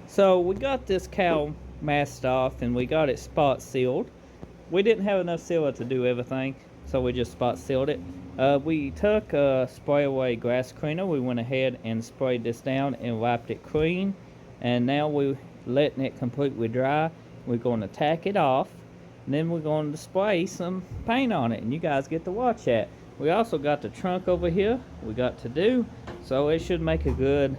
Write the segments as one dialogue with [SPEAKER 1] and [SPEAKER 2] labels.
[SPEAKER 1] So we got this cow masked off and we got it spot sealed. We didn't have enough sealer to do everything, so we just spot sealed it. We took a spray away grass cleaner. We went ahead and sprayed this down and wiped it clean. And now we're letting it completely dry. We're going to tack it off. And then we're going to spray some paint on it, and you guys get to watch that. We also got the trunk over here we got to do, so it should make a good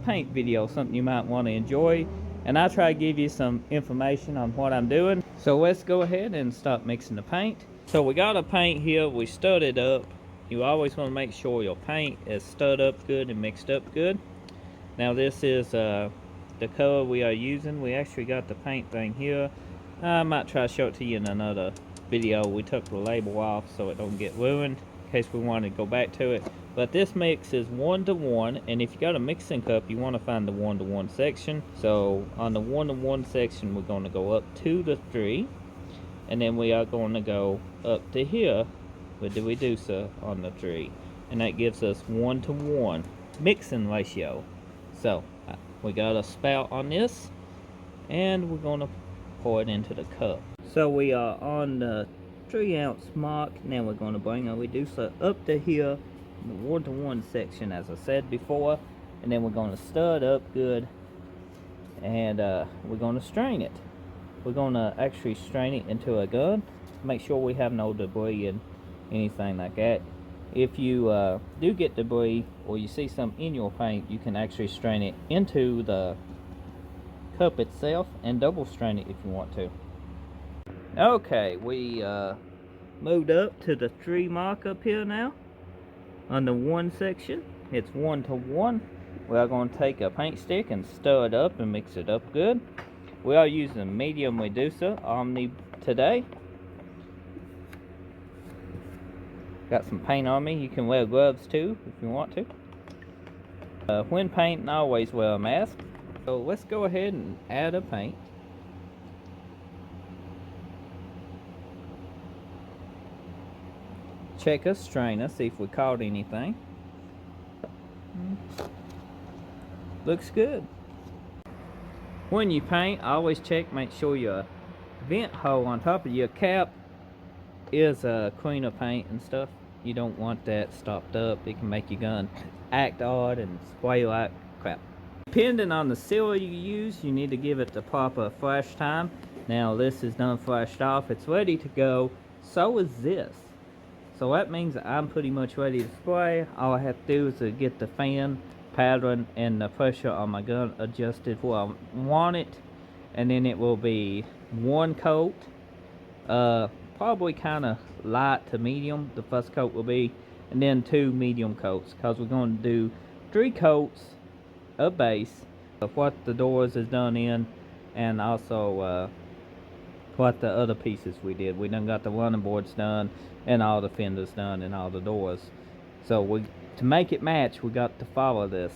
[SPEAKER 1] paint video, something you might want to enjoy. And I'll try to give you some information on what I'm doing. So let's go ahead and start mixing the paint. So we got a paint here, we stirred it up. You always want to make sure your paint is stirred up good and mixed up good. Now this is the color we are using. We actually got the paint thing here. I might try to show it to you in another video. We took the label off so it don't get ruined in case we want to go back to it. But this mix is 1-to-1, and if you got a mixing cup, you want to find the 1-to-1 section. So on the 1-to-1 section, we're going to go up 2 to 3, and then we are going to go up to here with the reducer on the 3, and that gives us 1-to-1 mixing ratio. So we got a spout on this, and we're going to pour it into the cup. So we are on the 3-ounce mark. Now we're going to bring our reducer up to here, the 1-to-1 section, as I said before, and then we're going to stir it up good, and we're going to strain it. We're going to actually strain it into a gun, make sure we have no debris and anything like that. If you do get debris or you see some in your paint, you can actually strain it into the cup itself and double strain it if you want to. Okay, we moved up to the 3 mark up here now. On the 1 section, it's 1-to-1. We are going to take a paint stick and stir it up and mix it up good. We are using a medium reducer Omni today. Got some paint on me. You can wear gloves too if you want to. When painting, always wear a mask. So let's go ahead and add a paint. Check a strainer, see if we caught anything. Looks good. When you paint, always check, make sure your vent hole on top of your cap is clean of paint and stuff. You don't want that stopped up. It can make your gun act odd and spray like crap. Depending on the sealer you use, you need to give it the proper flash time. Now this is done flashed off, it's ready to go. So is this. So that means I'm pretty much ready to spray. All I have to do is get the fan pattern and the pressure on my gun adjusted where I want it, and then it will be 1 coat, probably kind of light to medium. The first coat will be, and then 2 medium coats, because we're going to do 3 coats of base of what the doors is done in, and also what the other pieces we did. We done got the running boards done and all the fenders done and all the doors. So to make it match, we got to follow this.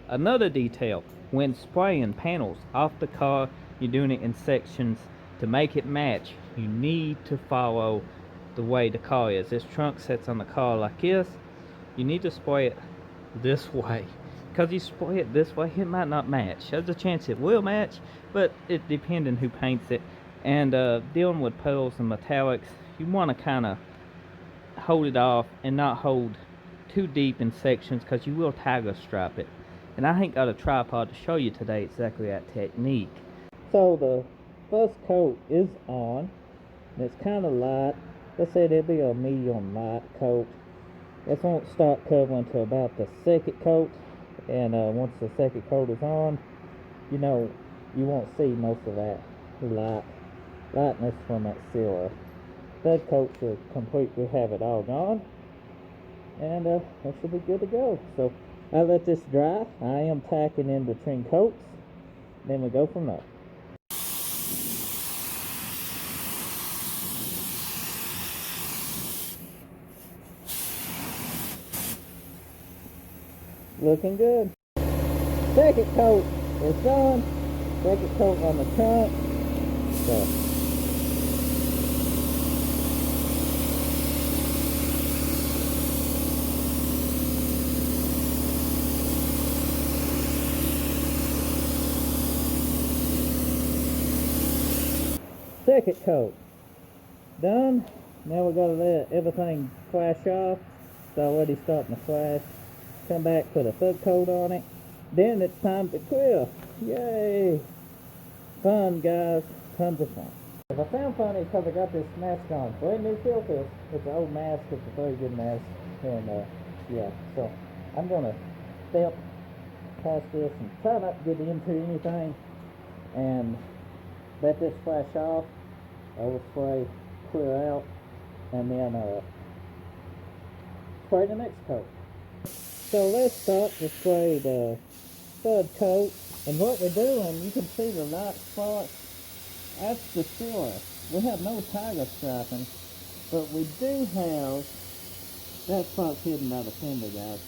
[SPEAKER 1] Another detail, when spraying panels off the car, you're doing it in sections. To make it match, you need to follow the way the car is. This trunk sits on the car like this. You need to spray it this way, because you spray it this way, it might not match. There's a chance it will match, but it depends on who paints it. And dealing with pearls and metallics, you want to kind of hold it off and not hold too deep in sections, because you will tiger stripe it. And I ain't got a tripod to show you today exactly that technique. So the first coat is on, and it's kind of light. Let's say it'll be a medium light coat. This won't start covering until about the 2nd coat, and once the 2nd coat is on, you know, you won't see most of that lightness from that sealer. 3rd coat should completely have it all gone, and that should be good to go. So I'll let this dry. I am tacking in between coats, then we go from there. Looking good. 2nd coat is done. 2nd coat on the trunk. So second coat. Done. Now we gotta let everything flash off. It's already starting to flash. Come back, put a third coat on it. Then it's time to clear. Yay! Fun, guys. Tons of fun. If I sound funny, because I got this mask on. Brand new filter. It's an old mask. It's a very good mask. And yeah, so I'm gonna step past this and try not to get into anything. And let this flash off. Overspray, clear out, and then spray the next coat. So let's start to spray the third coat. And what we're doing, you can see the light spots. That's the sealer. We have no tiger striping, but we do have that spot's hidden by the fender, guys.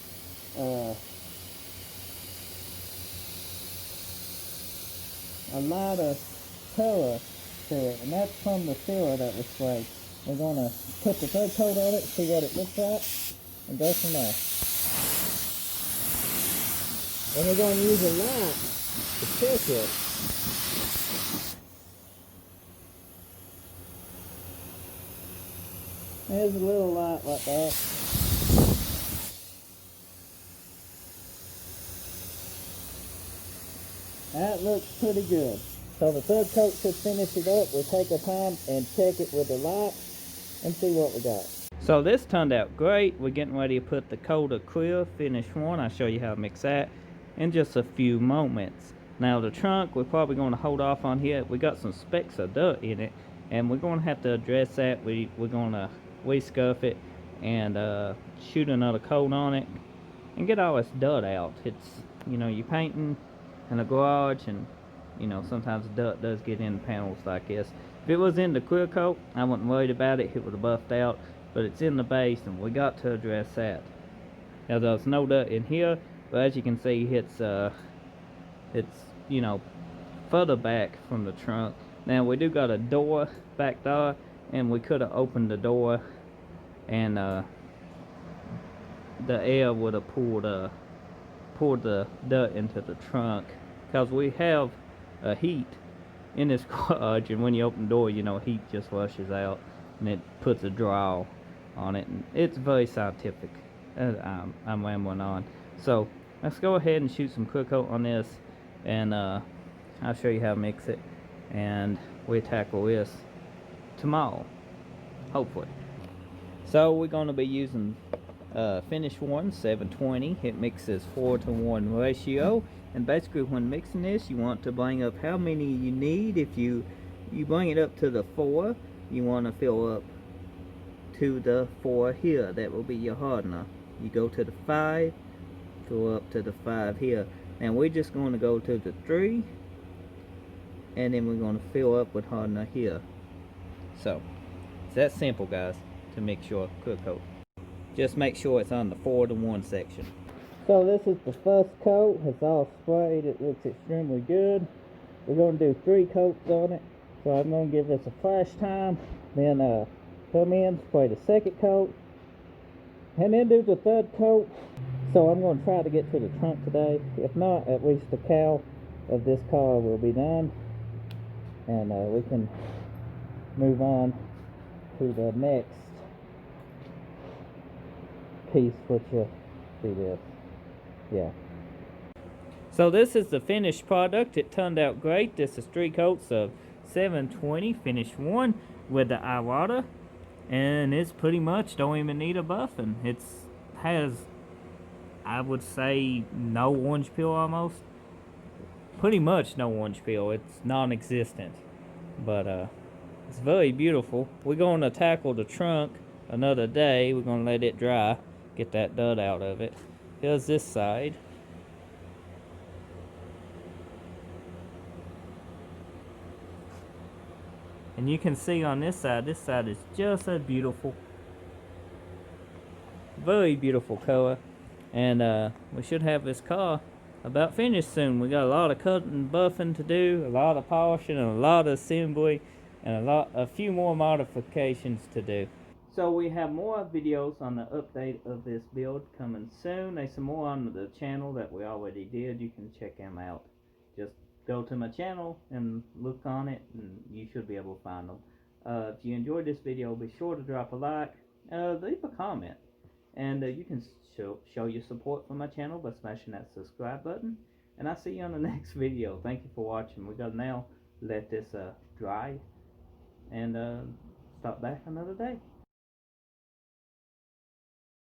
[SPEAKER 1] A lot of color to it, and that's from the sealer that was sprayed. We're going to put the third coat on it, see what it looks like, and go from there. And we're going to use a light to check it. There's a little light like that. That looks pretty good. So the third coat should finish it up. We'll take our time and check it with the light and see what we got. So this turned out great. We're getting ready to put the coat of clear, finish one. I'll show you how to mix that in just a few moments. Now the trunk, we're probably going to hold off on here. We got some specks of dirt in it, and we're going to have to address that. We're going to scuff it and shoot another coat on it and get all this dirt out. It's, you know, you're painting in a garage, and you know, sometimes dirt does get in panels like this. If it was in the clear coat, I wasn't worried about it. It would have buffed out, but it's in the base, and we got to address that. Now there's no dirt in here, but as you can see, it's you know, further back from the trunk. Now we do got a door back there, and we could have opened the door, and the air would have poured the dirt into the trunk, because we have a heat in this garage, and when you open the door, you know, heat just rushes out and it puts a draw on it, and it's very scientific. I'm rambling on. So let's go ahead and shoot some clear coat on this, and I'll show you how to mix it, and we'll tackle this tomorrow, hopefully. So we're going to be using Finish 1 720. It mixes 4-to-1 ratio, and basically when mixing this, you want to bring up how many you need. If you bring it up to the 4, you want to fill up to the 4 here. That will be your hardener. You go to the 5, fill up to the 5 here. Now we're just going to go to the 3, and then we're going to fill up with hardener here. So it's that simple, guys, to mix your clear coat. Just make sure it's on the 4-to-1 section. So this is the first coat. It's all sprayed. It looks extremely good. We're going to do 3 coats on it. So I'm going to give this a flash time. Then come in, spray the second coat, and then do the third coat. So I'm going to try to get to the trunk today. If not, at least the cowl of this car will be done, and we can move on to the next piece, which you'll see this. Yeah. So this is the finished product. It turned out great. This is 3 coats of 720 Finish 1 with the iWater, and it's pretty much don't even need a buffing. It's has, I would say, no orange peel almost. Pretty much no orange peel. It's non-existent, but it's very beautiful. We're going to tackle the trunk another day. We're going to let it dry, get that dirt out of it. Here's this side. And you can see on this side is just as beautiful. Very beautiful color. And we should have this car about finished soon. We got a lot of cutting and buffing to do, a lot of polishing, and a lot of assembly, and a few more modifications to do. So we have more videos on the update of this build coming soon. There's some more on the channel that we already did. You can check them out. Just go to my channel and look on it, and you should be able to find them. If you enjoyed this video, be sure to drop a like, leave a comment, and you can show your support for my channel by smashing that subscribe button. And I'll see you on the next video. Thank you for watching. We gotta now let this dry and stop back another day.